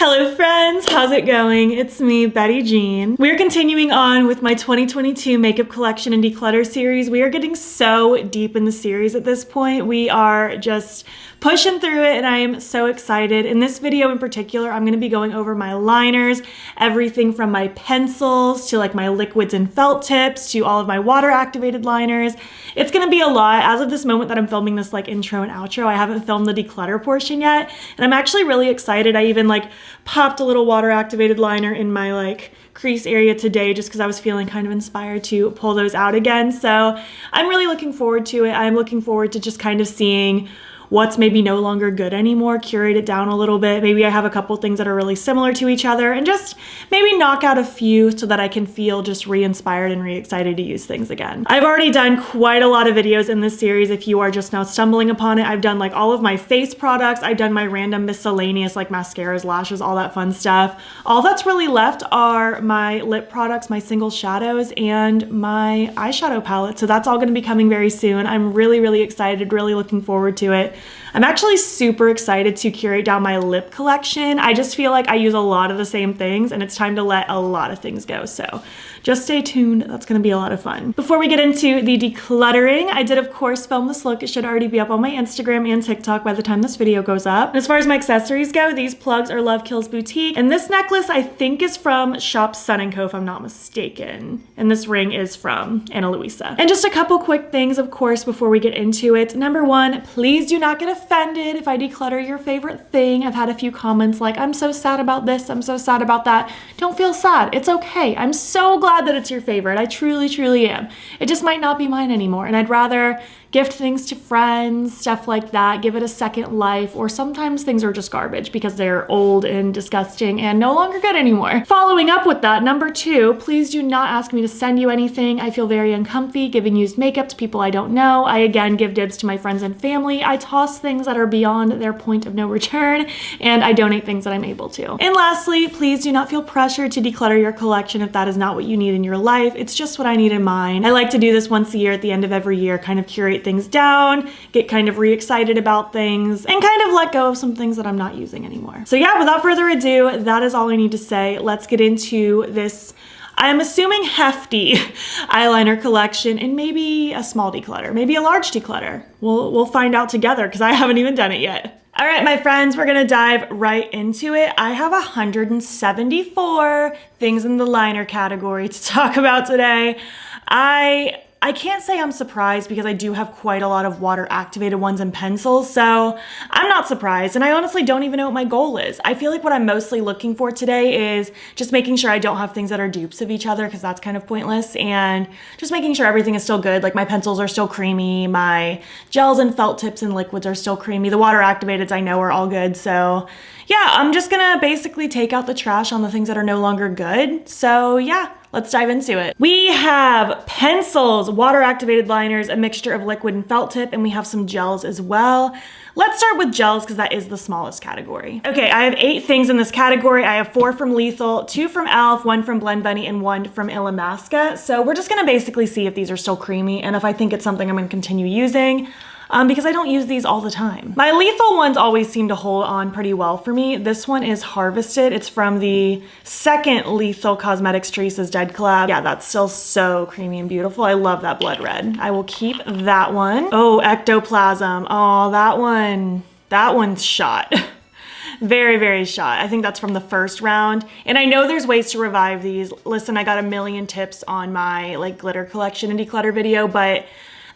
Hello friends, how's it going? It's me, Betty Jean. We're continuing on with my 2022 makeup collection and declutter series. We are getting so deep in the series at this point. We are just pushing through it and I am so excited. In this video in particular, I'm gonna be going over my liners, everything from my pencils to like my liquids and felt tips to all of my water activated liners. It's gonna be a lot. As of this moment that I'm filming this like intro and outro, I haven't filmed the declutter portion yet. And I'm actually really excited. I even like popped a little water activated liner in my like crease area today just because I was feeling kind of inspired to pull those out again. So I'm really looking forward to it. I'm looking forward to just kind of seeing what's maybe no longer good anymore, curate it down a little bit. Maybe I have a couple things that are really similar to each other and just maybe knock out a few so that I can feel just re-inspired and re-excited to use things again. I've already done quite a lot of videos in this series. If you are just now stumbling upon it, I've done like all of my face products. I've done my random miscellaneous like mascaras, lashes, all that fun stuff. All that's really left are my lip products, my single shadows, and my eyeshadow palette. So that's all gonna be coming very soon. I'm really, really excited, really looking forward to it. I'm actually super excited to curate down my lip collection. I just feel like I use a lot of the same things and it's time to let a lot of things go. So just stay tuned. That's gonna be a lot of fun. Before we get into the decluttering, I did of course film this look. It should already be up on my Instagram and TikTok by the time this video goes up. And as far as my accessories go, these plugs are Love Kills Boutique. And this necklace I think is from Shop Sun & Co if I'm not mistaken. And this ring is from Ana Luisa. And just a couple quick things of course before we get into it. Number one, please do not get offended if I declutter your favorite thing. I've had a few comments like, I'm so sad about this, I'm so sad about that. Don't feel sad, it's okay. I'm so glad that it's your favorite. I truly, truly am. It just might not be mine anymore. And I'd rather gift things to friends, stuff like that, give it a second life, or sometimes things are just garbage because they're old and disgusting and no longer good anymore. Following up with that, number two, please do not ask me to send you anything. I feel very uncomfy giving used makeup to people I don't know. I again give dibs to my friends and family. I toss things that are beyond their point of no return, and I donate things that I'm able to. And lastly, please do not feel pressured to declutter your collection if that is not what you need in your life. It's just what I need in mine. I like to do this once a year at the end of every year, kind of curate things down, get kind of re-excited about things, and kind of let go of some things that I'm not using anymore. So yeah, without further ado, that is all I need to say. Let's get into this, I'm assuming hefty eyeliner collection and maybe a small declutter, maybe a large declutter. We'll find out together because I haven't even done it yet. All right, my friends, we're gonna dive right into it. I have 174 things in the liner category to talk about today. I can't say I'm surprised because I do have quite a lot of water activated ones and pencils, so I'm not surprised. And I honestly don't even know what my goal is. I feel like what I'm mostly looking for today is just making sure I don't have things that are dupes of each other because that's kind of pointless, and just making sure everything is still good. Like my pencils are still creamy, my gels and felt tips and liquids are still creamy. The water activateds I know are all good. So yeah, I'm just gonna basically take out the trash on the things that are no longer good. So yeah, let's dive into it. We have pencils, water activated liners, a mixture of liquid and felt tip, and we have some gels as well. Let's start with gels because that is the smallest category. Okay, I have 8 things in this category. I have 4 from Lethal, 2 from e.l.f., 1 from Blend Bunny, and 1 from Illamasqua. So we're just gonna basically see if these are still creamy and if I think it's something I'm gonna continue using. Because I don't use these all the time. My Lethal ones always seem to hold on pretty well for me. This one is Harvested. It's from the second Lethal Cosmetics Traces Dead collab. Yeah, that's still so creamy and beautiful. I love that blood red. I will keep that one. Oh, Ectoplasm. Oh, that one's shot. Very, very shot. I think that's from the first round. And I know there's ways to revive these. Listen, I got a million tips on my like glitter collection and declutter video, but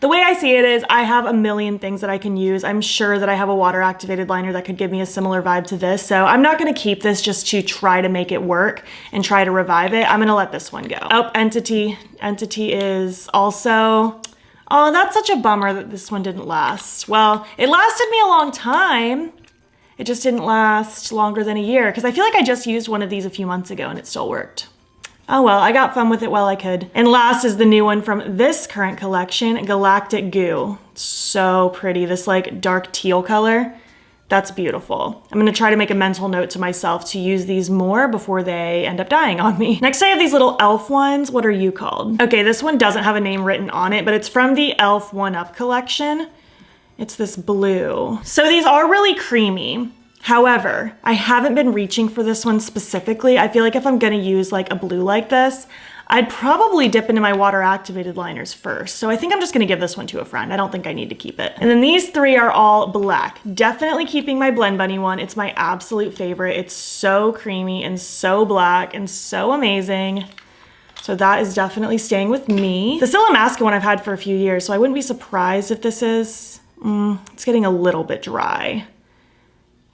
the way I see it is I have a million things that I can use. I'm sure that I have a water activated liner that could give me a similar vibe to this. So I'm not gonna keep this just to try to make it work and try to revive it. I'm gonna let this one go. Oh, Entity. Entity is also, oh, that's such a bummer that this one didn't last. Well, it lasted me a long time. It just didn't last longer than a year because I feel like I just used one of these a few months ago and it still worked. Oh well, I got fun with it while I could. And last is the new one from this current collection, Galactic Goo. So pretty, this like dark teal color. That's beautiful. I'm gonna try to make a mental note to myself to use these more before they end up dying on me. Next I have these little e.l.f. ones. What are you called? Okay, this one doesn't have a name written on it, but it's from the e.l.f. 1-Up collection. It's this blue. So these are really creamy. However, I haven't been reaching for this one specifically. I feel like if I'm gonna use like a blue like this, I'd probably dip into my water activated liners first. So I think I'm just gonna give this one to a friend. I don't think I need to keep it. And then these three are all black. Definitely keeping my Blend Bunny one. It's my absolute favorite. It's so creamy and so black and so amazing. So that is definitely staying with me. The Silamaska one I've had for a few years, so I wouldn't be surprised if this is, it's getting a little bit dry.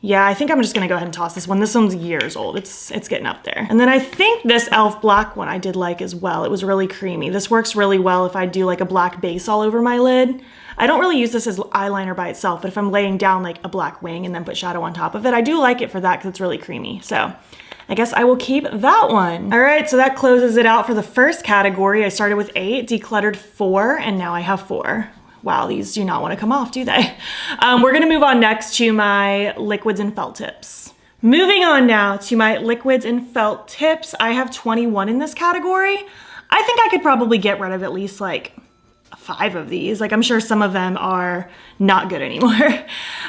Yeah, I think I'm just gonna go ahead and toss this one. This one's years old. It's getting up there. And then I think this e.l.f. black one I did like as well. It was really creamy. This works really well if I do like a black base all over my lid. I don't really use this as eyeliner by itself, but if I'm laying down like a black wing and then put shadow on top of it, I do like it for that because it's really creamy. So I guess I will keep that one. All right, so that closes it out for the first category. I started with 8, decluttered 4, and now I have 4. Wow, these do not want to come off, do they? We're gonna move on next to my liquids and felt tips. Moving on now to my liquids and felt tips. I have 21 in this category. I think I could probably get rid of at least like 5 of these. Like I'm sure some of them are not good anymore.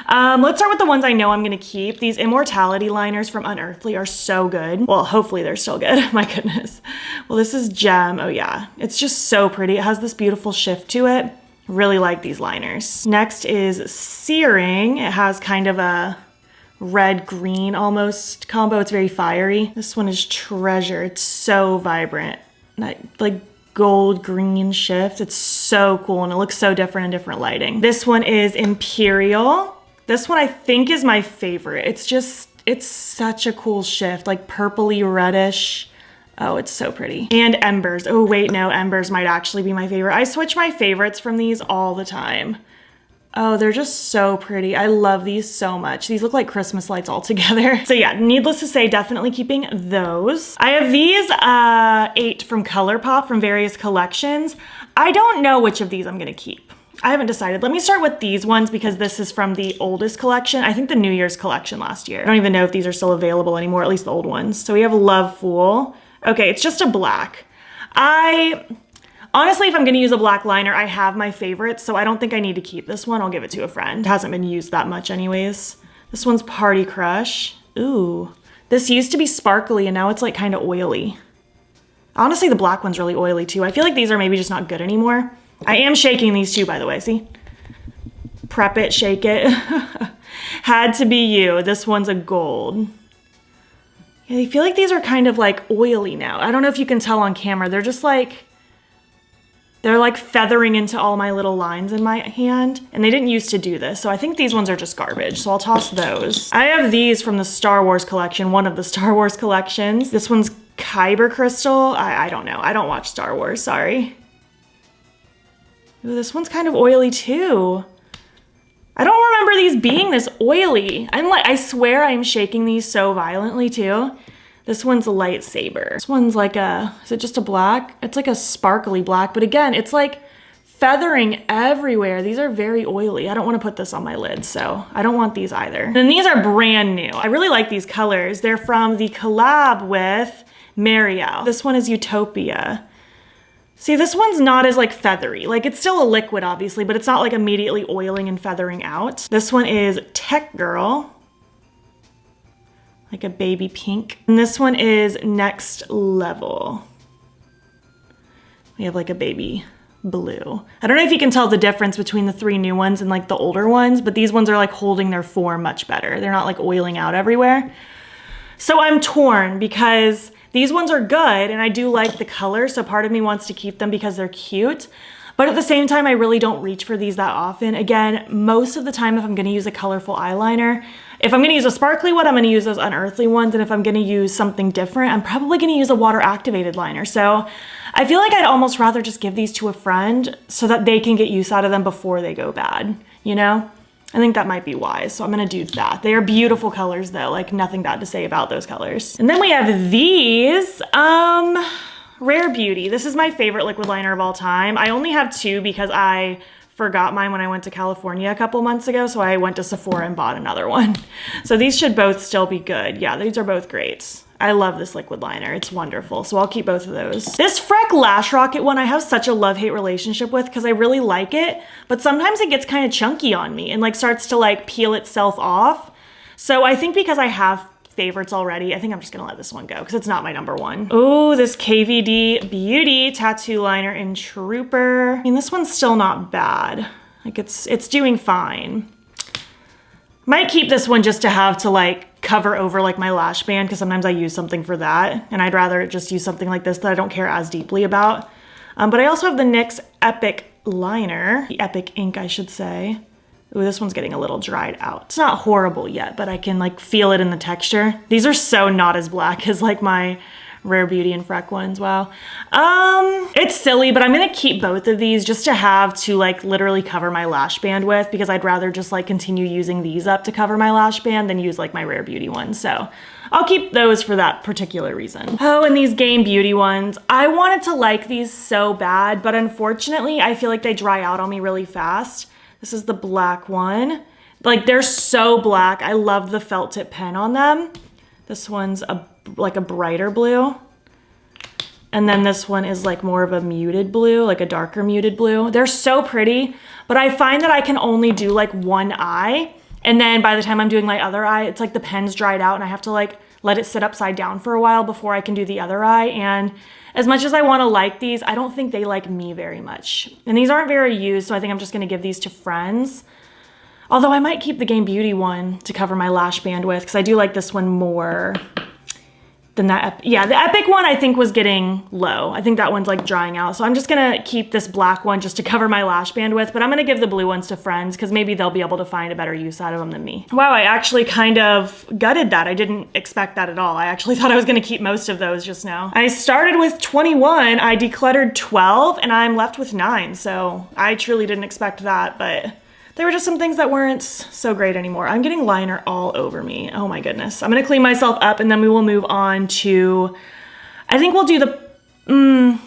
Let's start with the ones I know I'm gonna keep. These Immortality liners from Unearthly are so good. Well, hopefully they're still good, my goodness. Well, this is Gem, oh yeah. It's just so pretty. It has this beautiful shift to it. Really like these liners. Next is Searing. It has kind of a red-green almost combo. It's very fiery. This one is Treasure. It's so vibrant. That like gold green shift. It's so cool and it looks so different in different lighting. This one is Imperial. This one I think is my favorite. It's such a cool shift, like purpley reddish. Oh, it's so pretty. And Embers. Oh wait, no, Embers might actually be my favorite. I switch my favorites from these all the time. Oh, they're just so pretty. I love these so much. These look like Christmas lights all together. So yeah, needless to say, definitely keeping those. I have these 8 from Colourpop from various collections. I don't know which of these I'm gonna keep. I haven't decided. Let me start with these ones because this is from the oldest collection. I think the New Year's collection last year. I don't even know if these are still available anymore, at least the old ones. So we have Love Fool. Okay, it's just a black. Honestly, if I'm gonna use a black liner, I have my favorites, so I don't think I need to keep this one. I'll give it to a friend. It hasn't been used that much anyways. This one's Party Crush. Ooh, this used to be sparkly and now it's like kind of oily. Honestly, the black one's really oily too. I feel like these are maybe just not good anymore. I am shaking these too, by the way, see? Prep it, shake it. Had to be you. This one's a gold. Yeah, I feel like these are kind of like oily now. I don't know if you can tell on camera. They're just like, they're like feathering into all my little lines in my hand. And they didn't used to do this. So I think these ones are just garbage. So I'll toss those. I have these from the Star Wars collection, one of the Star Wars collections. This one's Kyber Crystal. I don't know. I don't watch Star Wars, sorry. Ooh, this one's kind of oily too. I don't remember these being this oily. I swear I'm shaking these so violently too. This one's a Lightsaber. This one's like is it just a black? It's like a sparkly black, but again, it's like feathering everywhere. These are very oily. I don't want to put this on my lid, so I don't want these either. And these are brand new. I really like these colors. They're from the collab with Marielle. This one is Utopia. See, this one's not as like feathery. Like it's still a liquid obviously, but it's not like immediately oiling and feathering out. This one is Tech Girl. Like a baby pink. And this one is Next Level. We have like a baby blue. I don't know if you can tell the difference between the 3 new ones and like the older ones, but these ones are like holding their form much better. They're not like oiling out everywhere. So I'm torn because these ones are good and I do like the color, so part of me wants to keep them because they're cute. But at the same time, I really don't reach for these that often. Again, most of the time if I'm gonna use a colorful eyeliner, if I'm gonna use a sparkly one, I'm gonna use those Unearthly ones, and if I'm gonna use something different, I'm probably gonna use a water activated liner. So I feel like I'd almost rather just give these to a friend so that they can get use out of them before they go bad, you know? I think that might be wise, so I'm gonna do that. They are beautiful colors though, like nothing bad to say about those colors. And then we have these, Rare Beauty. This is my favorite liquid liner of all time. I only have 2 because I forgot mine when I went to California a couple months ago, so I went to Sephora and bought another one. So these should both still be good. Yeah, these are both great. I love this liquid liner. It's wonderful. So I'll keep both of those. This Freck Lash Rocket one I have such a love-hate relationship with because I really like it, but sometimes it gets kind of chunky on me and like starts to like peel itself off. So I think because I have favorites already, I think I'm just gonna let this one go because it's not my number one. Oh, this KVD Beauty tattoo liner in Trooper. I mean, this one's still not bad. Like it's doing fine. Might keep this one just to have to like cover over like my lash band because sometimes I use something for that and I'd rather just use something like this that I don't care as deeply about. But I also have the NYX Epic liner, the Epic ink I should say. Ooh, this one's getting a little dried out. It's not horrible yet, but I can like feel it in the texture. These are so not as black as like my Rare Beauty and Freck ones, wow. It's silly, but I'm gonna keep both of these just to have to like literally cover my lash band with because I'd rather just like continue using these up to cover my lash band than use like my Rare Beauty ones. So I'll keep those for that particular reason. Oh, and these Game Beauty ones. I wanted to like these so bad, but unfortunately I feel like they dry out on me really fast. This is the black one. Like they're so black. I love the felt tip pen on them. This one's like a brighter blue. And then this one is like more of a muted blue, like a darker muted blue. They're so pretty, but I find that I can only do like one eye. And then by the time I'm doing my other eye, it's like the pen's dried out and I have to like let it sit upside down for a while before I can do the other eye. And as much as I want to like these, I don't think they like me very much. And these aren't very used, so I think I'm just going to give these to friends. Although I might keep the Game Beauty one to cover my lash band with because I do like this one more than that. Yeah, the Epic one I think was getting low. I think that one's like drying out. So I'm just gonna keep this black one just to cover my lash band with, but I'm gonna give the blue ones to friends because maybe they'll be able to find a better use out of them than me. Wow, I actually kind of gutted that. I didn't expect that at all. I actually thought I was gonna keep most of those just now. I started with 21, I decluttered 12, and I'm left with 9. So I truly didn't expect that, but there were just some things that weren't so great anymore. I'm getting liner all over me. Oh my goodness. I'm gonna clean myself up and then we will move on to, I think we'll do the,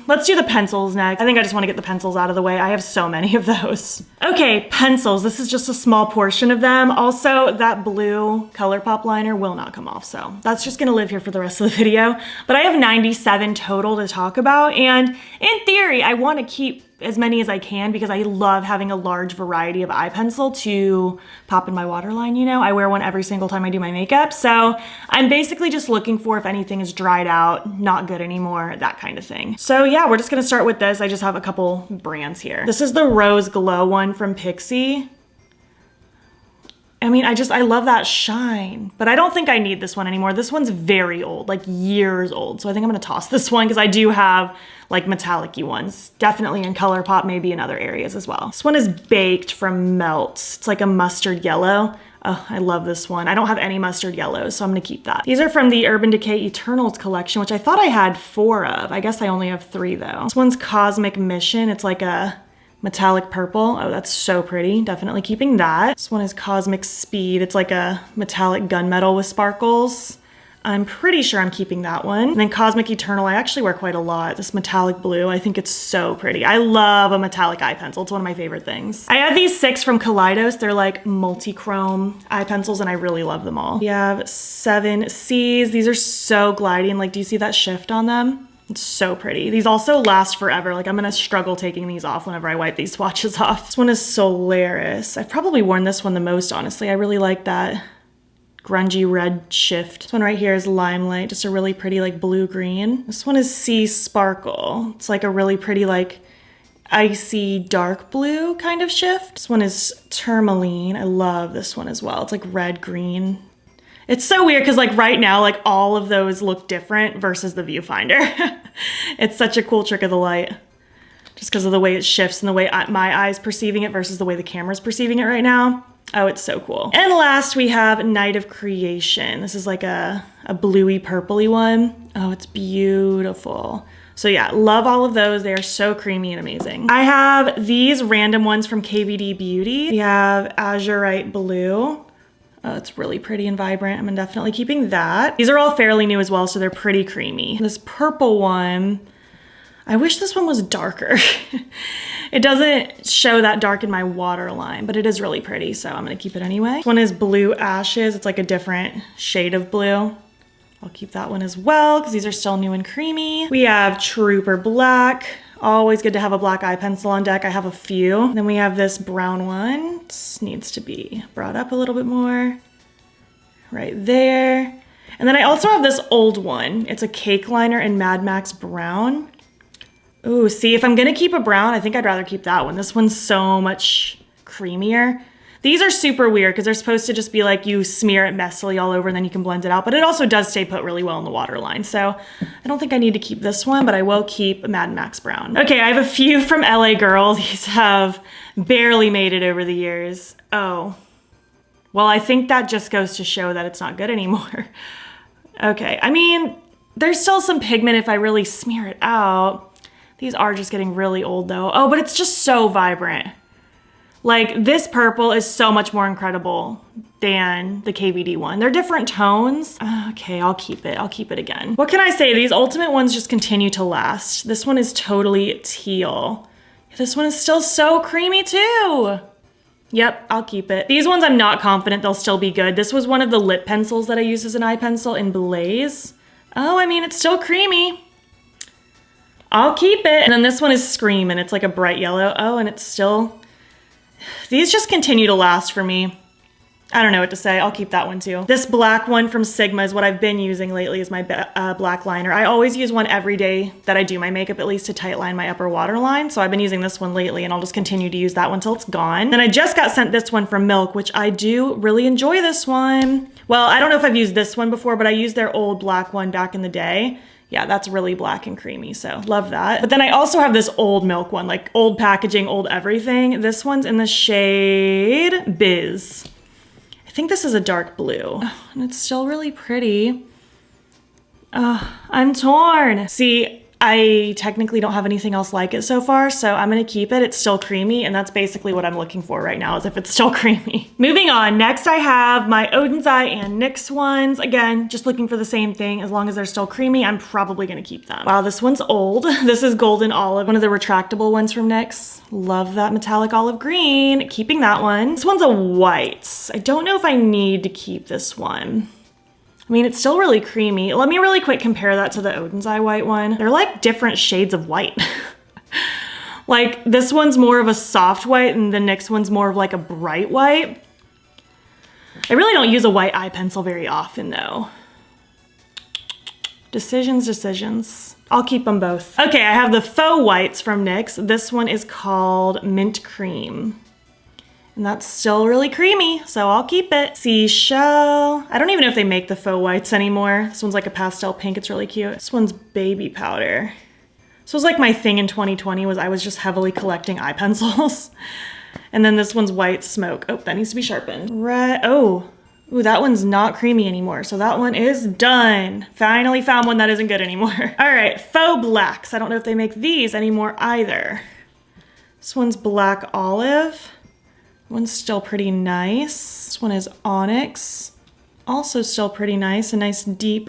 let's do the pencils next. I think I just wanna get the pencils out of the way. I have so many of those. Okay, pencils. This is just a small portion of them. Also, that blue Colourpop liner will not come off, so that's just gonna live here for the rest of the video. But I have 97 total to talk about, and in theory, I wanna keep as many as I can because I love having a large variety of eye pencil to pop in my waterline, you know? I wear one every single time I do my makeup. So I'm basically just looking for if anything is dried out, not good anymore, that kind of thing. So yeah, we're just gonna start with this. I just have a couple brands here. This is the Rose Glow one from Pixi. I mean, I love that shine, but I don't think I need this one anymore. This one's very old, like years old. So I think I'm gonna toss this one because I do have like metallic-y ones, definitely in Colourpop, maybe in other areas as well. This one is Baked from Melt. It's like a mustard yellow. Oh, I love this one. I don't have any mustard yellows, so I'm gonna keep that. These are from the Urban Decay Eternals collection, which I thought I had 4 of. I guess I only have 3 though. This one's Cosmic Mission. It's like a metallic purple. Oh, that's so pretty. Definitely keeping that. This one is Cosmic Speed. It's like a metallic gunmetal with sparkles. I'm pretty sure I'm keeping that one. And then Cosmic Eternal, I actually wear quite a lot. This metallic blue, I think it's so pretty. I love a metallic eye pencil. It's one of my favorite things. I have these 6 from Kaleidos. They're like multi-chrome eye pencils and I really love them all. We have 7 C's. These are so gliding. Like, do you see that shift on them? It's so pretty. These also last forever. Like, I'm gonna struggle taking these off whenever I wipe these swatches off. This one is Solaris. I've probably worn this one the most, honestly. I really like that grungy red shift. This one right here is Limelight, just a really pretty like blue-green. This one is Sea Sparkle. It's like a really pretty like icy dark blue kind of shift. This one is Tourmaline. I love this one as well. It's like red-green. It's so weird because like right now, like all of those look different versus the viewfinder. It's such a cool trick of the light. Just because of the way it shifts and the way my eye's perceiving it versus the way the camera's perceiving it right now. Oh, it's so cool. And last we have Night of Creation. This is like a bluey purpley one. Oh, it's beautiful. So yeah, love all of those. They are so creamy and amazing. I have these random ones from KVD Beauty. We have Azurite Blue. Oh, it's really pretty and vibrant. I'm definitely keeping that. These are all fairly new as well, so they're pretty creamy. This purple one, I wish this one was darker. It doesn't show that dark in my waterline, but it is really pretty, so I'm gonna keep it anyway. This one is Blue Ashes. It's like a different shade of blue. I'll keep that one as well, because these are still new and creamy. We have Trooper Black. Always good to have a black eye pencil on deck. I have a few. Then we have this brown one. This needs to be brought up a little bit more. right there. And then I also have this old one. It's a cake liner in Mad Max Brown. Ooh, see, if I'm gonna keep a brown, I think I'd rather keep that one. This one's so much creamier. These are super weird because they're supposed to just be like you smear it messily all over and then you can blend it out, but it also does stay put really well in the waterline. So I don't think I need to keep this one, but I will keep Mad Max Brown. Okay, I have a few from LA Girl. These have barely made it over the years. Oh, well, I think that just goes to show that it's not good anymore. Okay, I mean, there's still some pigment if I really smear it out. These are just getting really old though. Oh, but it's just so vibrant. Like this purple is so much more incredible than the KVD one. They're different tones. Okay, I'll keep it. I'll keep it again. What can I say? These ultimate ones just continue to last. This one is totally teal. This one is still so creamy too. Yep, I'll keep it. These ones I'm not confident they'll still be good. This was one of the lip pencils that I used as an eye pencil in Blaze. Oh, I mean, it's still creamy. I'll keep it. And then this one is Scream and it's like a bright yellow. Oh, and it's still... These just continue to last for me. I don't know what to say. I'll keep that one too. This black one from Sigma is what I've been using lately as my black liner. I always use one every day that I do my makeup, at least to tight line my upper waterline. So I've been using this one lately and I'll just continue to use that one till it's gone. Then I just got sent this one from Milk, which I do really enjoy this one. Well, I don't know if I've used this one before, but I used their old black one back in the day. Yeah, that's really black and creamy, so love that. But then I also have this old Milk one, like old packaging, old everything. This one's in the shade Biz. I think this is a dark blue, and it's still really pretty. I'm torn. See, I technically don't have anything else like it so far, so I'm gonna keep it. It's still creamy, and that's basically what I'm looking for right now, is if it's still creamy. Moving on, next I have my Odin's Eye and NYX ones. Again, just looking for the same thing. As long as they're still creamy, I'm probably gonna keep them. Wow, this one's old. This is Golden Olive, one of the retractable ones from NYX. Love that metallic olive green. Keeping that one. This one's a white. I don't know if I need to keep this one. I mean, it's still really creamy. Let me really quick compare that to the Odin's Eye white one. They're like different shades of white. Like this one's more of a soft white and the NYX one's more of like a bright white. I really don't use a white eye pencil very often though. Decisions. I'll keep them both. Okay, I have the faux whites from NYX. This one is called Mint Cream. And that's still really creamy, so I'll keep it. Seashell. I don't even know if they make the faux whites anymore. This one's like a pastel pink, it's really cute. This one's Baby Powder. This was like my thing in 2020 was I was just heavily collecting eye pencils. And then this one's White Smoke. Oh, that needs to be sharpened. Right, oh. Ooh, that one's not creamy anymore, so that one is done. Finally found one that isn't good anymore. All right, Faux Blacks. I don't know if they make these anymore either. This one's Black Olive. One's still pretty nice. This one is Onyx. Also still pretty nice. A nice deep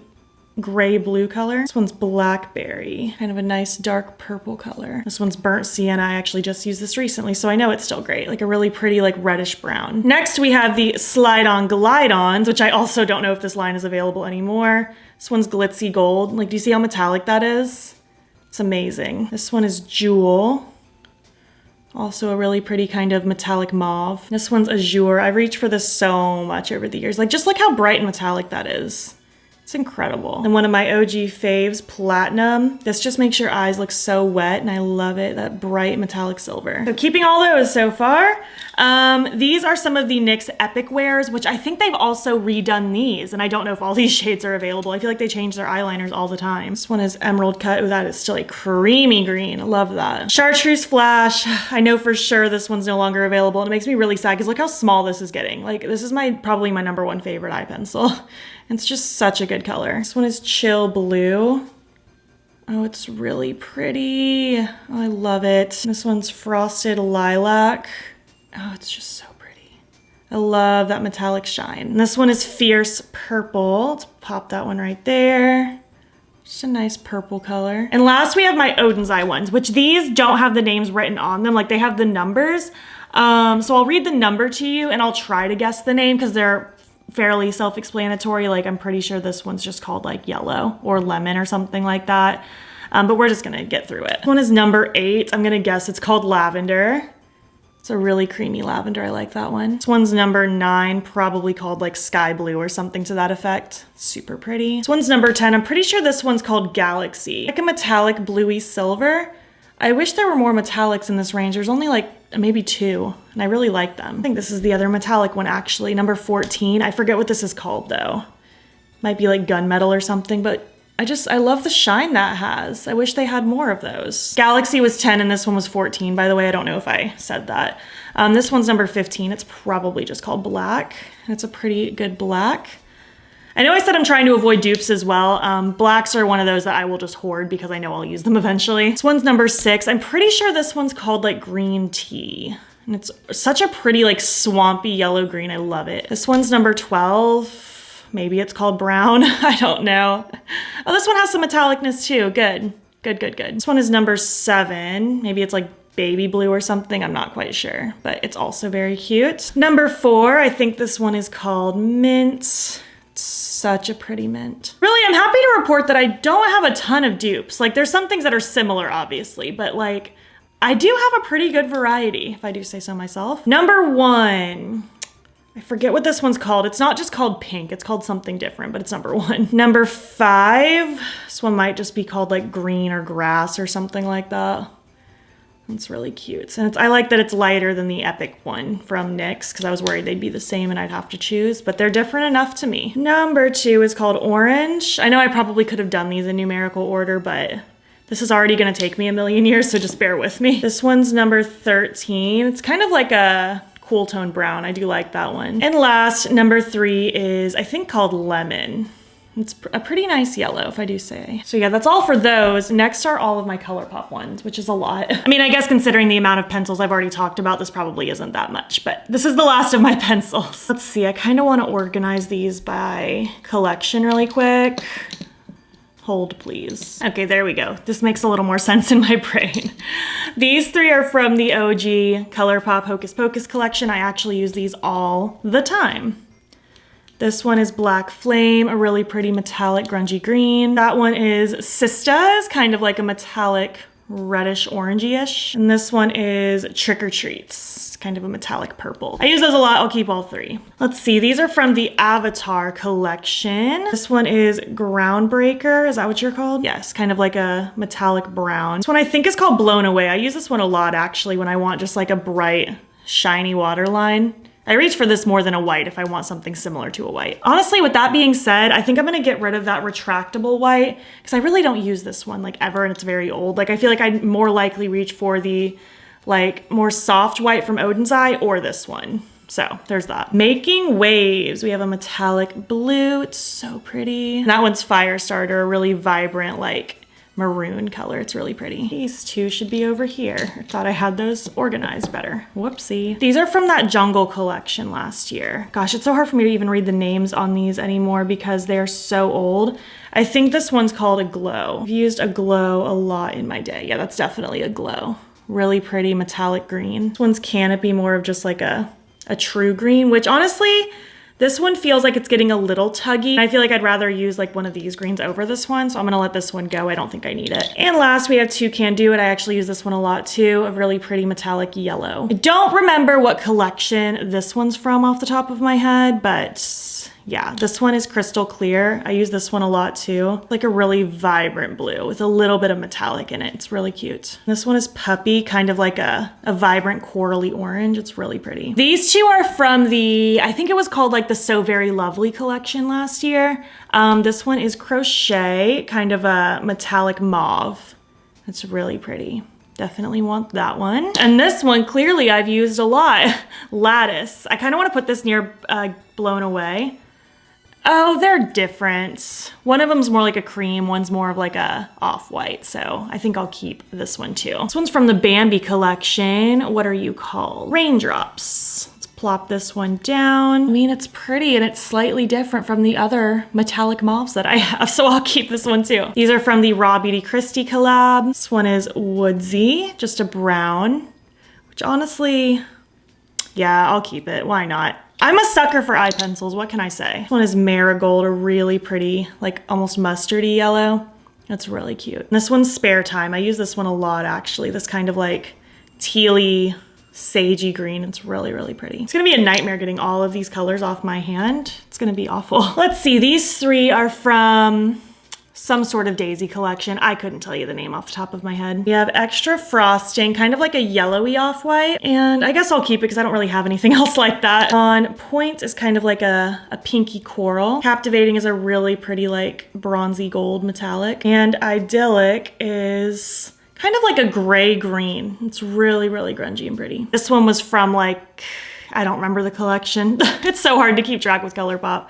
gray blue color. This one's Blackberry. Kind of a nice dark purple color. This one's Burnt Sienna. I actually just used this recently, so I know it's still great. Like a really pretty like reddish brown. Next we have the Slide On Glide-Ons, which I also don't know if this line is available anymore. This one's Glitzy Gold. Like, do you see how metallic that is? It's amazing. This one is Jewel. Also a really pretty kind of metallic mauve. This one's Azure. I've reached for this so much over the years. Like, just look how bright and metallic that is. It's incredible. And one of my OG faves, Platinum. This just makes your eyes look so wet, and I love it, that bright metallic silver. So keeping all those so far. These are some of the NYX Epic Wears, which I think they've also redone these, and I don't know if all these shades are available. I feel like they change their eyeliners all the time. This one is Emerald Cut. Oh, that is still a creamy green. I love that. Chartreuse Flash. I know for sure this one's no longer available, and it makes me really sad because look how small this is getting. Like, this is probably my #1 favorite eye pencil. It's just such a good color. This one is Chill Blue. Oh, it's really pretty. Oh, I love it. This one's Frosted Lilac. Oh, it's just so pretty. I love that metallic shine. And this one is Fierce Purple. Let's pop that one right there. Just a nice purple color. And last we have my Odin's Eye ones, which these don't have the names written on them. Like, they have the numbers. So I'll read the number to you and I'll try to guess the name because they're fairly self-explanatory. Like, I'm pretty sure this one's just called like Yellow or Lemon or something like that. But we're just gonna get through it. This one is number 8. I'm gonna guess it's called Lavender. It's a really creamy lavender. I like that one. This one's number 9, probably called like sky blue or something to that effect. Super pretty. This one's number 10. I'm pretty sure this one's called Galaxy. Like a metallic bluey silver. I wish there were more metallics in this range. There's only like maybe 2, and I really like them. I think this is the other metallic one actually, number 14. I forget what this is called though. Might be like gunmetal or something, but I love the shine that has. I wish they had more of those. Galaxy was 10 and this one was 14. By the way, I don't know if I said that. This one's number 15. It's probably just called black. It's a pretty good black. I know I said I'm trying to avoid dupes as well. Blacks are one of those that I will just hoard because I know I'll use them eventually. This one's number 6. I'm pretty sure this one's called like green tea. And it's such a pretty like swampy yellow green. I love it. This one's number 12. Maybe it's called brown. I don't know. Oh, this one has some metallicness too. Good. Good, good, good. This one is number 7. Maybe it's like baby blue or something. I'm not quite sure, but it's also very cute. Number 4, I think this one is called mint. Such a pretty mint. Really, I'm happy to report that I don't have a ton of dupes. Like there's some things that are similar, obviously, but like I do have a pretty good variety, if I do say so myself. Number 1. I forget what this one's called. It's not just called pink. It's called something different, but it's number 1. Number 5. This one might just be called like green or grass or something like that. It's really cute. And I like that it's lighter than the Epic one from NYX because I was worried they'd be the same and I'd have to choose, but they're different enough to me. Number 2 is called orange. I know I probably could have done these in numerical order, but this is already gonna take me a million years, so just bear with me. This one's number 13. It's kind of like a cool tone brown. I do like that one. And last, number 3 is I think called lemon. It's a pretty nice yellow, if I do say. So yeah, that's all for those. Next are all of my Colourpop ones, which is a lot. I mean, I guess considering the amount of pencils I've already talked about, this probably isn't that much, but this is the last of my pencils. Let's see, I kind of want to organize these by collection really quick. Hold, please. Okay, there we go. This makes a little more sense in my brain. These 3 are from the OG Colourpop Hocus Pocus collection. I actually use these all the time. This one is Black Flame, a really pretty metallic grungy green. That one is Sistas, kind of like a metallic reddish orangey-ish. And this one is Trick or Treats, kind of a metallic purple. I use those a lot. I'll keep all 3. Let's see. These are from the Avatar collection. This one is Groundbreaker. Is that what you're called? Yes, kind of like a metallic brown. This one I think is called Blown Away. I use this one a lot actually when I want just like a bright, shiny waterline. I reach for this more than a white if I want something similar to a white. Honestly, with that being said, I think I'm gonna get rid of that retractable white because I really don't use this one like ever and it's very old. Like I feel like I'd more likely reach for the like more soft white from Odin's Eye or this one. So there's that. Making Waves. We have a metallic blue. It's so pretty. And that one's Firestarter, a really vibrant like maroon color. It's really pretty. These 2 should be over here. I thought I had those organized better. Whoopsie. These are from that Jungle collection last year. Gosh, it's so hard for me to even read the names on these anymore because they're so old. I think this one's called a Glow. I've used a Glow a lot in my day. Yeah, that's definitely a Glow. Really pretty metallic green. This one's Canopy, more of just like a true green, which honestly, this one feels like it's getting a little tuggy. I feel like I'd rather use like one of these greens over this one, so I'm gonna let this one go. I don't think I need it. And last, we have Toucan Do It. I actually use this one a lot too, a really pretty metallic yellow. I don't remember what collection this one's from off the top of my head, but yeah, this one is Crystal Clear. I use this one a lot too. Like a really vibrant blue with a little bit of metallic in it. It's really cute. This one is Puppy, kind of like a vibrant corally orange. It's really pretty. These 2 are from the, I think it was called like the So Very Lovely collection last year. This one is Crochet, kind of a metallic mauve. It's really pretty. Definitely want that one. And this one, clearly I've used a lot. Lattice. I kind of want to put this near Blown Away. Oh, they're different. One of them's more like a cream, one's more of like a off-white, so I think I'll keep this one too. This one's from the Bambi collection. What are you called? Raindrops. Let's plop this one down. I mean, it's pretty and it's slightly different from the other metallic mauves that I have, so I'll keep this one too. These are from the Raw Beauty Christie collab. This one is Woodsy, just a brown, which honestly, yeah, I'll keep it. Why not? I'm a sucker for eye pencils, what can I say? This one is Marigold, a really pretty, like almost mustardy yellow. It's really cute. And this one's Spare Time. I use this one a lot actually. This kind of like tealy sagey green. It's really, really pretty. It's gonna be a nightmare getting all of these colors off my hand. It's gonna be awful. Let's see, these three are from some sort of daisy collection. I couldn't tell you the name off the top of my head. We have extra frosting, kind of like a yellowy off-white, and I guess I'll keep it because I don't really have anything else like that. On point is kind of like a pinky coral. Captivating is a really pretty like bronzy gold metallic, and idyllic is kind of like a gray green. It's really, really grungy and pretty. This one was from like, I don't remember the collection. It's so hard to keep track with Colourpop.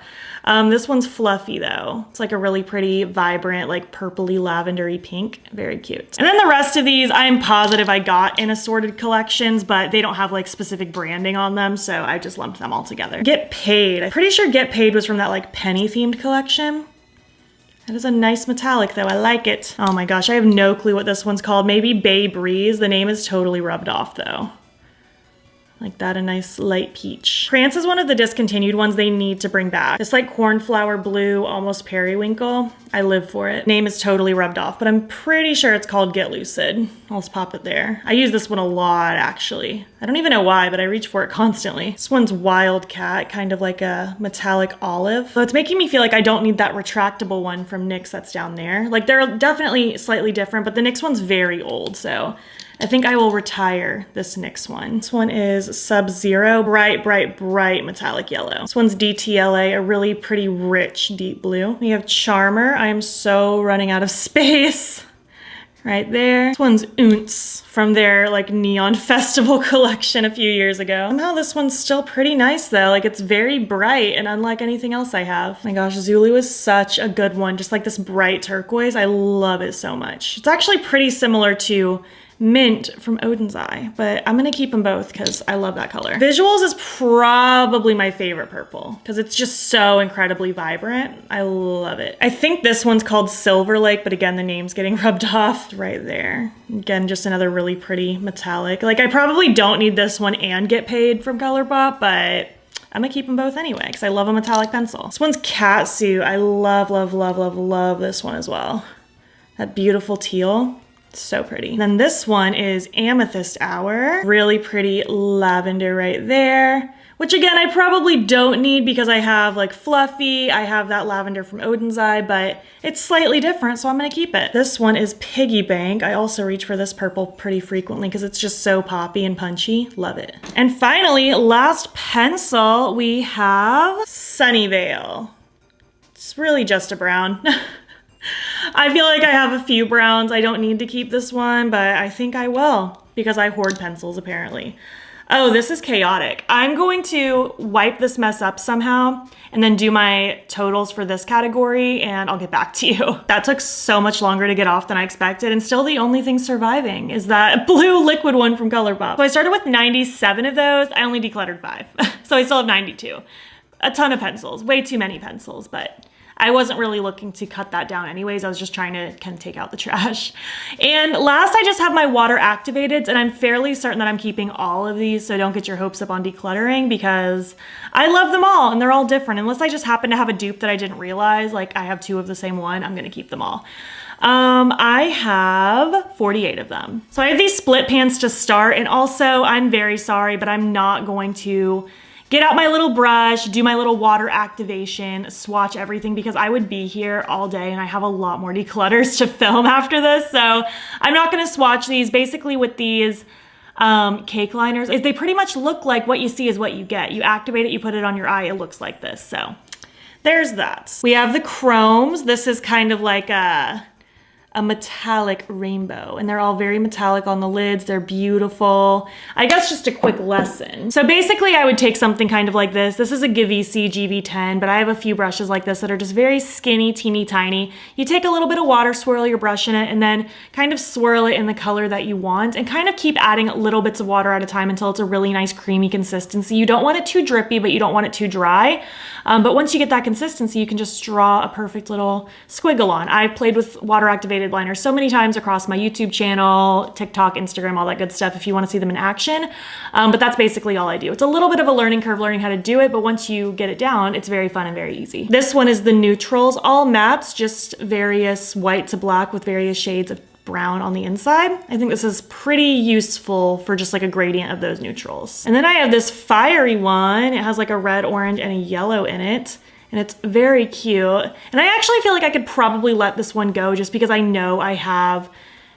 This one's fluffy though. It's like a really pretty, vibrant, like purpley, lavendery pink. Very cute. And then the rest of these, I'm positive I got in assorted collections, but they don't have like specific branding on them, so I just lumped them all together. Get Paid. I'm pretty sure Get Paid was from that like penny themed collection. That is a nice metallic though, I like it. Oh my gosh, I have no clue what this one's called. Maybe Bay Breeze. The name is totally rubbed off though. Like that, a nice light peach. Prance is one of the discontinued ones they need to bring back. It's like cornflower blue, almost periwinkle. I live for it. Name is totally rubbed off, but I'm pretty sure it's called Get Lucid. I'll just pop it there. I use this one a lot, actually. I don't even know why, but I reach for it constantly. This one's Wildcat, kind of like a metallic olive. So it's making me feel like I don't need that retractable one from NYX that's down there. Like they're definitely slightly different, but the NYX one's very old, so I think I will retire this NYX one. This one is Sub-Zero, bright, bright, bright metallic yellow. This one's DTLA, a really pretty rich deep blue. We have Charmer. I am so running out of space. Right there. This one's Ounce from their like neon festival collection a few years ago. Somehow this one's still pretty nice though. Like it's very bright and unlike anything else I have. Oh my gosh, Zulu is such a good one. Just like this bright turquoise. I love it so much. It's actually pretty similar to Mint from Odin's Eye, but I'm gonna keep them both because I love that color. Visuals is probably my favorite purple because it's just so incredibly vibrant. I love it. I think this one's called Silver Lake, but again, the name's getting rubbed off right there. Again, just another really pretty metallic. Like I probably don't need this one and Get Paid from Colourpop, but I'm gonna keep them both anyway because I love a metallic pencil. This one's Catsuit. I love, love, love, love, love this one as well. That beautiful teal. So pretty. And then this one is Amethyst Hour. Really pretty lavender right there, which again, I probably don't need because I have like Fluffy, I have that lavender from Odin's Eye, but it's slightly different, so I'm gonna keep it. This one is Piggy Bank. I also reach for this purple pretty frequently because it's just so poppy and punchy. Love it. And finally, last pencil, we have Sunnyvale. It's really just a brown. I feel like I have a few browns. I don't need to keep this one, but I think I will because I hoard pencils apparently. Oh, this is chaotic. I'm going to wipe this mess up somehow and then do my totals for this category and I'll get back to you. That took so much longer to get off than I expected, and still the only thing surviving is that blue liquid one from Colourpop. So I started with 97 of those. I only decluttered 5. So I still have 92. A ton of pencils, way too many pencils, but I wasn't really looking to cut that down anyways. I was just trying to kind of take out the trash. And last, I just have my water activateds, and I'm fairly certain that I'm keeping all of these, so don't get your hopes up on decluttering because I love them all and they're all different. Unless I just happen to have a dupe that I didn't realize, like I have 2 of the same one, I'm gonna keep them all. I have 48 of them. So I have these split pans to start, and also I'm very sorry, but I'm not going to get out my little brush, do my little water activation, swatch everything because I would be here all day and I have a lot more declutters to film after this. So I'm not gonna swatch these. Basically with these cake liners, is they pretty much look like what you see is what you get. You activate it, you put it on your eye, it looks like this. So there's that. We have the chromes. This is kind of like a metallic rainbow, and they're all very metallic on the lids. They're beautiful. I guess just a quick lesson. So basically I would take something kind of like this. This is a Givenchy GV10, but I have a few brushes like this that are just very skinny, teeny tiny. You take a little bit of water, swirl your brush in it, and then kind of swirl it in the color that you want and kind of keep adding little bits of water at a time until it's a really nice creamy consistency. You don't want it too drippy, but you don't want it too dry. But once you get that consistency, you can just draw a perfect little squiggle on. I've played with water activated liners so many times across my YouTube channel, TikTok, Instagram, all that good stuff if you want to see them in action. But that's basically all I do. It's a little bit of a learning curve learning how to do it, but once you get it down, it's very fun and very easy. This one is the neutrals, all mattes, just various white to black with various shades of brown on the inside. I think this is pretty useful for just like a gradient of those neutrals. And then I have this fiery one. It has like a red, orange, and a yellow in it. And it's very cute. And I actually feel like I could probably let this one go just because I know I have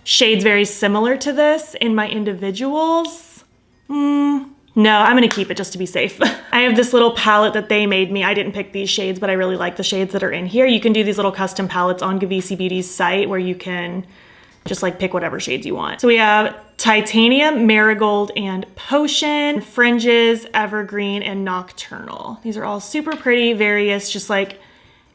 shades very similar to this in my individuals. No, I'm gonna keep it just to be safe. I have this little palette that they made me. I didn't pick these shades, but I really like the shades that are in here. You can do these little custom palettes on Gavisi Beauty's site where you can just like pick whatever shades you want. So we have Titanium, Marigold, and Potion, Fringes, Evergreen, and Nocturnal. These are all super pretty, various, just like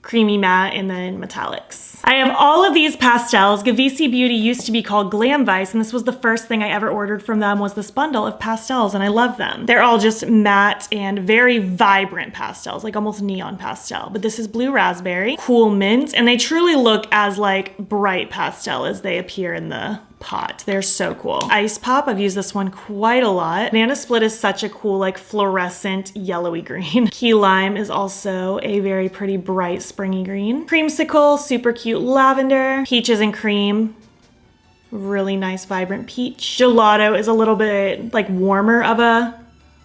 creamy matte and then metallics. I have all of these pastels. Gavisi Beauty used to be called Glam Vice, and this was the first thing I ever ordered from them was this bundle of pastels, and I love them. They're all just matte and very vibrant pastels, like almost neon pastel. But this is Blue Raspberry, Cool Mint, and they truly look as like bright pastel as they appear in the pot. They're so cool. Ice Pop, I've used this one quite a lot. Banana Split is such a cool like fluorescent yellowy green. Key Lime is also a very pretty bright springy green. Creamsicle, super cute lavender. Peaches and Cream, really nice vibrant peach. Gelato is a little bit like warmer of a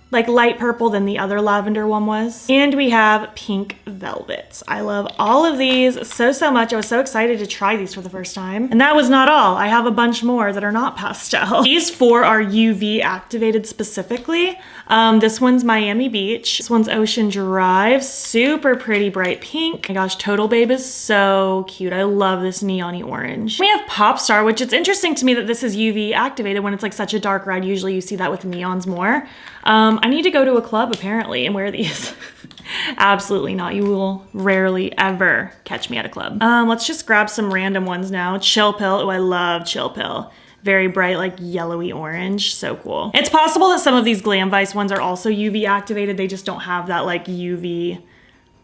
like light purple than the other lavender one was. And we have Pink Velvet. I love all of these so much. I was so excited to try these for the first time. And that was not all. I have a bunch more that are not pastel. These 4 are UV activated specifically. This one's Miami Beach. This one's Ocean Drive. Super pretty bright pink. Oh my gosh, Total Babe is so cute. I love this neon-y orange. We have Pop Star, which it's interesting to me that this is UV activated when it's like such a dark red. Usually you see that with neons more. I need to go to a club apparently and wear these. Absolutely not. You will rarely ever catch me at a club. Let's just grab some random ones now. Chill Pill. Oh, I love Chill Pill. Very bright, like yellowy orange. So cool. It's possible that some of these Glam Vice ones are also UV activated. They just don't have that like UV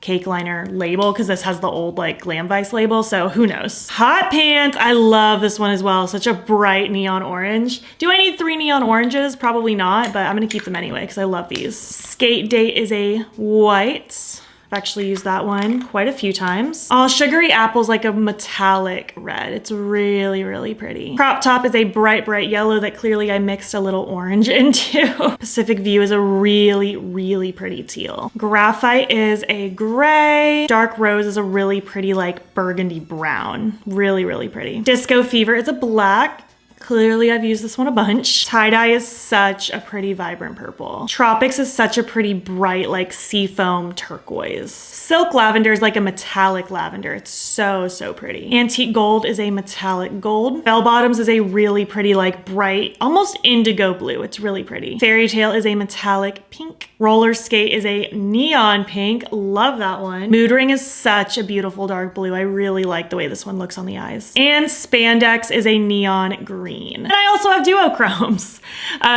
cake liner label because this has the old like Glam Vice label, so who knows. Hot Pants, I love this one as well. Such a bright neon orange. Do I need 3 neon oranges? Probably not, but I'm gonna keep them anyway because I love these. Skate Date is a white. I've actually used that one quite a few times. Oh, Sugary Apple's like a metallic red. It's really pretty. Crop Top is a bright yellow that clearly I mixed a little orange into. Pacific View is a really pretty teal. Graphite is a gray. Dark Rose is a really pretty like burgundy brown. Really pretty. Disco Fever is a black. Clearly I've used this one a bunch. Tie-Dye is such a pretty vibrant purple. Tropics is such a pretty bright like seafoam turquoise. Silk Lavender is like a metallic lavender. It's so pretty. Antique Gold is a metallic gold. Bell Bottoms is a really pretty like bright, almost indigo blue. It's really pretty. Fairy Tale is a metallic pink. Roller Skate is a neon pink. Love that one. Mood Ring is such a beautiful dark blue. I really like the way this one looks on the eyes. And Spandex is a neon green. And I also have duochromes.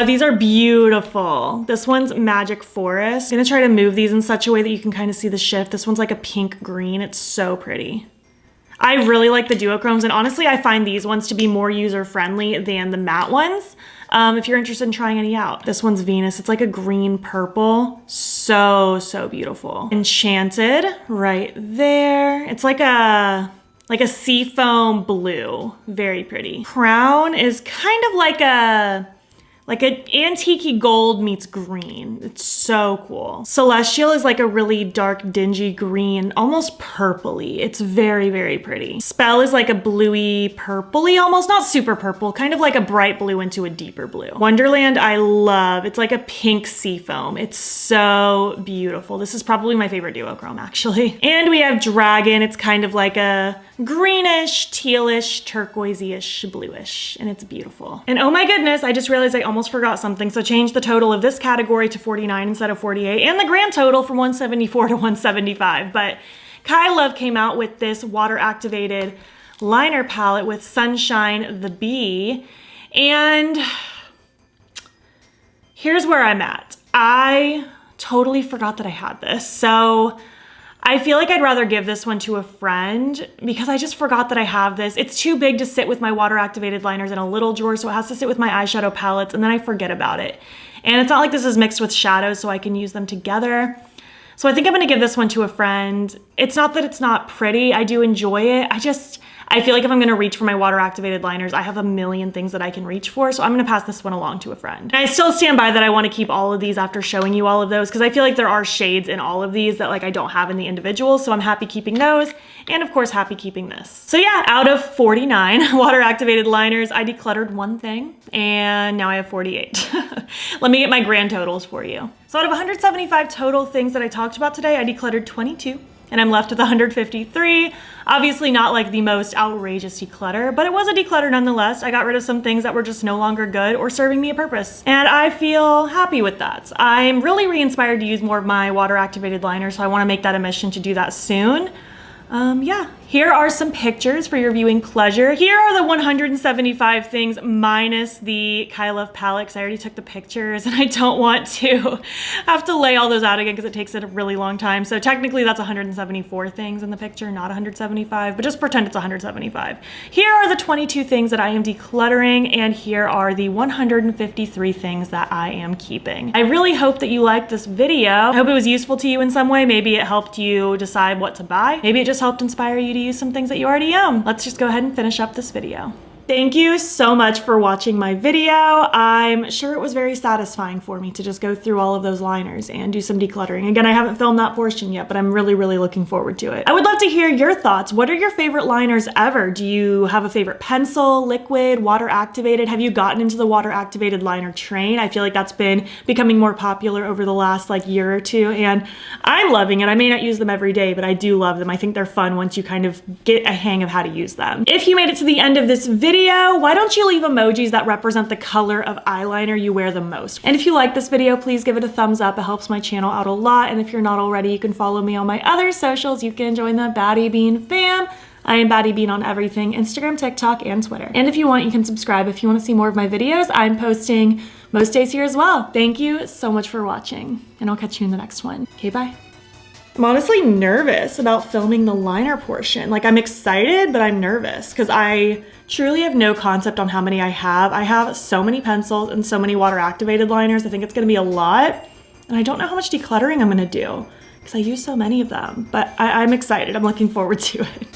These are beautiful. This one's Magic Forest. I'm gonna try to move these in such a way that you can kind of see the shift. This one's like a pink green. It's so pretty. I really like the duochromes, and honestly, I find these ones to be more user-friendly than the matte ones. If you're interested in trying any out. This one's Venus. It's like a green purple. So beautiful. Enchanted, right there. It's like a seafoam blue. Very pretty. Crown is kind of like an antique gold meets green. It's so cool. Celestial is like a really dark, dingy green, almost purpley. It's very pretty. Spell is like a bluey, purpley, almost not super purple, kind of like a bright blue into a deeper blue. Wonderland, I love. It's like a pink seafoam. It's so beautiful. This is probably my favorite duochrome, actually. And we have Dragon. It's kind of like a greenish, tealish, turquoisey-ish, bluish, and it's beautiful. And oh my goodness, I just realized I almost forgot something. So change the total of this category to 49 instead of 48, and the grand total from 174 to 175. But Kai Love came out with this water-activated liner palette with Sunshine the Bee, and here's where I'm at. I totally forgot that I had this. So I feel like I'd rather give this one to a friend because I just forgot that I have this. It's too big to sit with my water activated liners in a little drawer, so it has to sit with my eyeshadow palettes, and then I forget about it. And it's not like this is mixed with shadows, so I can use them together. So I think I'm gonna give this one to a friend. It's not that it's not pretty, I do enjoy it. I feel like if I'm gonna reach for my water activated liners, I have a million things that I can reach for, so I'm gonna pass this one along to a friend. And I still stand by that I wanna keep all of these after showing you all of those, because I feel like there are shades in all of these that like I don't have in the individuals, so I'm happy keeping those, and of course happy keeping this. So yeah, out of 49 water activated liners, I decluttered one thing, and now I have 48. Let me get my grand totals for you. So out of 175 total things that I talked about today, I decluttered 22. And I'm left with 153. Obviously not like the most outrageous declutter, but it was a declutter nonetheless. I got rid of some things that were just no longer good or serving me a purpose. And I feel happy with that. I'm really re-inspired to use more of my water activated liner, so I wanna make that a mission to do that soon. Yeah, here are some pictures for your viewing pleasure. Here are the 175 things minus the Kaleidos palette, because I already took the pictures and I don't want to have to lay all those out again because it takes a really long time. So technically that's 174 things in the picture, not 175, but just pretend it's 175. Here are the 22 things that I am decluttering, and here are the 153 things that I am keeping. I really hope that you liked this video. I hope it was useful to you in some way. Maybe it helped you decide what to buy. Maybe it just helped inspire you to use some things that you already own. Let's just go ahead and finish up this video. Thank you so much for watching my video. I'm sure it was very satisfying for me to just go through all of those liners and do some decluttering. Again, I haven't filmed that portion yet, but I'm really, really looking forward to it. I would love to hear your thoughts. What are your favorite liners ever? Do you have a favorite pencil, liquid, water activated? Have you gotten into the water activated liner train? I feel like that's been becoming more popular over the last like year or two, and I'm loving it. I may not use them every day, but I do love them. I think they're fun once you kind of get a hang of how to use them. If you made it to the end of this video, why don't you leave emojis that represent the color of eyeliner you wear the most? And if you like this video, please give it a thumbs up. It helps my channel out a lot. And if you're not already, you can follow me on my other socials. You can join the battybean fam. I am battybean on everything, Instagram, TikTok, and Twitter. And if you want, you can subscribe if you want to see more of my videos. I'm posting most days here as well. Thank you so much for watching, and I'll catch you in the next one. Okay, bye. I'm honestly nervous about filming the liner portion. Like, I'm excited, but I'm nervous because I truly have no concept on how many I have. I have so many pencils and so many water activated liners. I think it's gonna be a lot. And I don't know how much decluttering I'm gonna do because I use so many of them, but I'm excited. I'm looking forward to it.